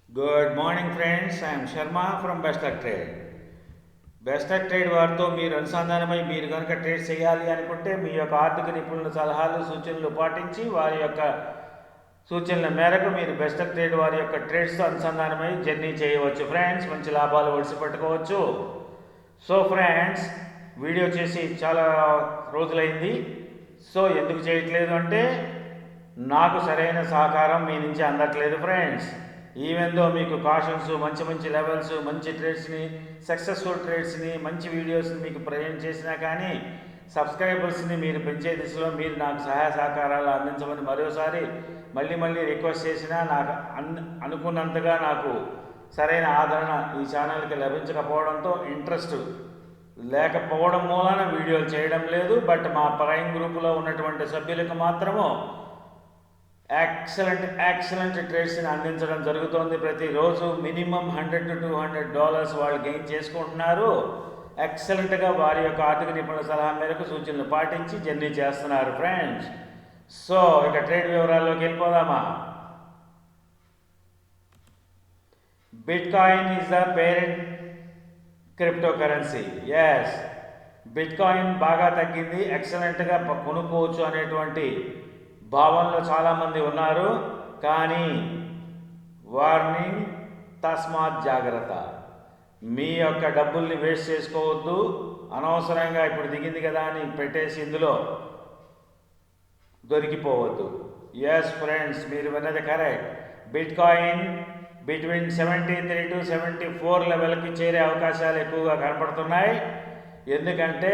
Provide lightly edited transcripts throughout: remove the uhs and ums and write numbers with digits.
Good morning, friends. I am Sharma from Best Luck Trade. Best of trade వారితో మీరు అనుసంధానమై మీరు కనుక trade చేయాలి అనుకుంటే మీ యొక్క ఆర్థిక నిపుణుల సలహాలు సూచనలు పాటించి వారి యొక్క సూచనల మేరకు మీరు బెస్ట్ ఆఫ్ ట్రేడ్ వారి యొక్క ట్రేడ్స్తో అనుసంధానమై జర్నీ చేయవచ్చు ఫ్రెండ్స్. మంచి లాభాలు ఒడిసి పట్టుకోవచ్చు. సో ఫ్రెండ్స్, వీడియో చేసి చాలా రోజులైంది. సో ఎందుకు చేయట్లేదు అంటే నాకు సరైన సహకారం మీ నుంచి అందట్లేదు ఫ్రెండ్స్. ఈవెన్ మీకు కాషన్స్, మంచి మంచి లెవెల్స్, మంచి ట్రేడ్స్ని, సక్సెస్ఫుల్ ట్రేడ్స్ని, మంచి వీడియోస్ని మీకు ప్రజెంట్ చేసినా కానీ సబ్స్క్రైబర్స్ని మీరు పెంచే దిశలో మీరు నాకు సహాయ సహకారాలు అందించమని మరోసారి మళ్ళీ రిక్వెస్ట్ చేసినా నాకు అనుకున్నంతగా నాకు సరైన ఆదరణ ఈ ఛానల్కి లభించకపోవడంతో ఇంట్రెస్ట్ లేకపోవడం మూలాన వీడియోలు చేయడం లేదు. బట్ మా ప్రైమ్ గ్రూపులో ఉన్నటువంటి సభ్యులకు మాత్రము ఎక్సలెంట్ ట్రేడ్స్ని అందించడం జరుగుతోంది. ప్రతిరోజు మినిమం $100 to $200 వాళ్ళు గెయిన్ చేసుకుంటున్నారు. ఎక్సలెంట్గా వారి యొక్క ఆర్థిక నిపుణుల సలహా మేరకు సూచనలు పాటించి జర్నీ చేస్తున్నారు ఫ్రెండ్స్. సో ఇక ట్రేడ్ వివరాల్లోకి వెళ్ళిపోదామా. Bitcoin is the parent cryptocurrency. Yes, bitcoin బాగా తగ్గింది, ఎక్సలెంట్గా కొనుక్కోవచ్చు అనేటువంటి భావనలో చాలామంది ఉన్నారు. కానీ వార్నింగ్, తస్మాత్ జాగ్రత్త. మీ యొక్క డబ్బుల్ని వేస్ట్ చేసుకోవద్దు. అనవసరంగా ఇప్పుడు దిగింది కదా అని పెట్టేసి ఇందులో దొరికిపోవద్దు. ఎస్ ఫ్రెండ్స్, మీరు విన్నది కరెక్ట్. బిట్కాయిన్ బిట్వీన్ 73 to 74 లెవెల్కి చేరే అవకాశాలు ఎక్కువగా కనపడుతున్నాయి. ఎందుకంటే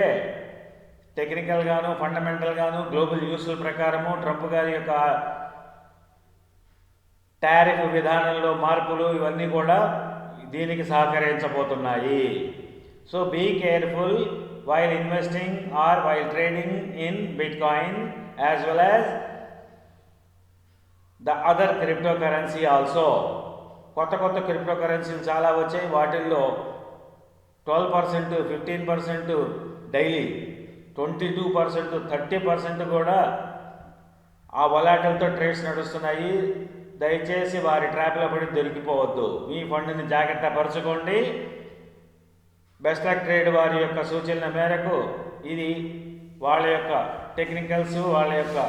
టెక్నికల్గాను, ఫండమెంటల్గాను, గ్లోబల్ న్యూస్ల ప్రకారము ట్రంప్ గారి యొక్క టారిఫ్ విధానంలో మార్పులు ఇవన్నీ కూడా దీనికి సహకరించబోతున్నాయి. So be careful while investing or while trading in bitcoin as well as the other crypto currency also. కొత్త క్రిప్టో కరెన్సీలు చాలా వచ్చాయి. వాటిల్లో 12%, 15% డైలీ, 22%, 30% కూడా ఆ వలాటలతో ట్రేడ్స్ నడుస్తున్నాయి. దయచేసి వారి ట్రాప్లో పడి దొరికిపోవద్దు. మీ ఫండ్ని జాగ్రత్త పరచుకోండి. బెస్ట్ లక్ ట్రేడ్ వారి యొక్క సూచనల మేరకు ఇది వాళ్ళ యొక్క టెక్నికల్స్, వాళ్ళ యొక్క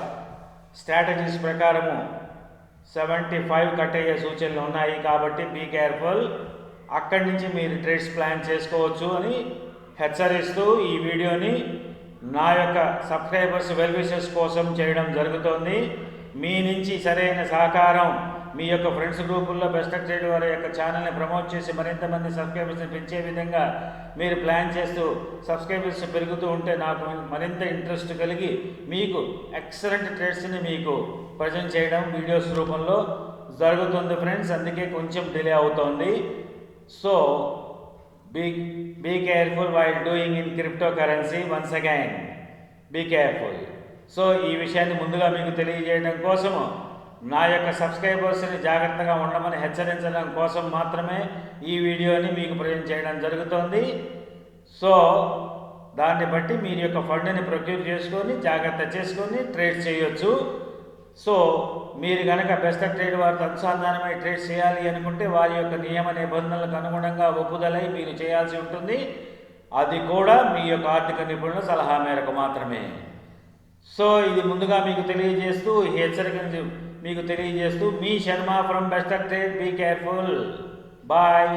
స్ట్రాటజీస్ ప్రకారము 75 కట్ అయ్యే సూచనలు ఉన్నాయి. కాబట్టి బీ కేర్ఫుల్. అక్కడి నుంచి మీరు ట్రేడ్స్ ప్లాన్ చేసుకోవచ్చు అని హెచ్చరిస్తూ ఈ వీడియోని నా యొక్క సబ్స్క్రైబర్స్ వెల్ విషెస్ కోసం చేయడం జరుగుతోంది. మీ నుంచి సరైన సహకారం మీ యొక్క ఫ్రెండ్స్ గ్రూపుల్లో బెస్ట్ లక్ ట్రేడ్ వారి యొక్క ఛానల్ని ప్రమోట్ చేసి మరింత మంది సబ్స్క్రైబర్స్ని పెంచే విధంగా మీరు ప్లాన్ చేస్తూ సబ్స్క్రైబర్స్ పెరుగుతూ ఉంటే నాకు మరింత ఇంట్రెస్ట్ కలిగి మీకు ఎక్సలెంట్ ట్రేడ్స్ని మీకు ప్రజెంట్ చేయడం వీడియోస్ రూపంలో జరుగుతుంది ఫ్రెండ్స్. అందుకే కొంచెం డిలే అవుతోంది. So be careful while doing in cryptocurrency. once again be careful. So ఈ విషయాన్ని ముందుగా మీకు తెలియజేయడం కోసము, నా యొక్క సబ్స్క్రైబర్స్ని జాగ్రత్తగా ఉండమని హెచ్చరించడం కోసం మాత్రమే ఈ వీడియోని మీకు ప్రజెంట్ చేయడం జరుగుతోంది. సో దాన్ని బట్టి మీరు యొక్క ఫండ్ని ప్రొక్యూర్ చేసుకొని జాగ్రత్త చేసుకొని ట్రేడ్ చేయొచ్చు. సో మీరు కనుక బెస్ట్ ట్రేడ్ వారితో అనుసంధానమై ట్రేడ్ చేయాలి అనుకుంటే వారి యొక్క నియమ నిబంధనలకు అనుగుణంగా ఒప్పుదలై మీరు చేయాల్సి ఉంటుంది. అది కూడా మీ యొక్క ఆర్థిక నిపుణుల సలహా మేరకు మాత్రమే. సో ఇది ముందుగా మీకు తెలియజేస్తూ, ఈ హెచ్చరికను మీకు తెలియజేస్తూ, మీ Sharma from best trade. Be careful. Bye.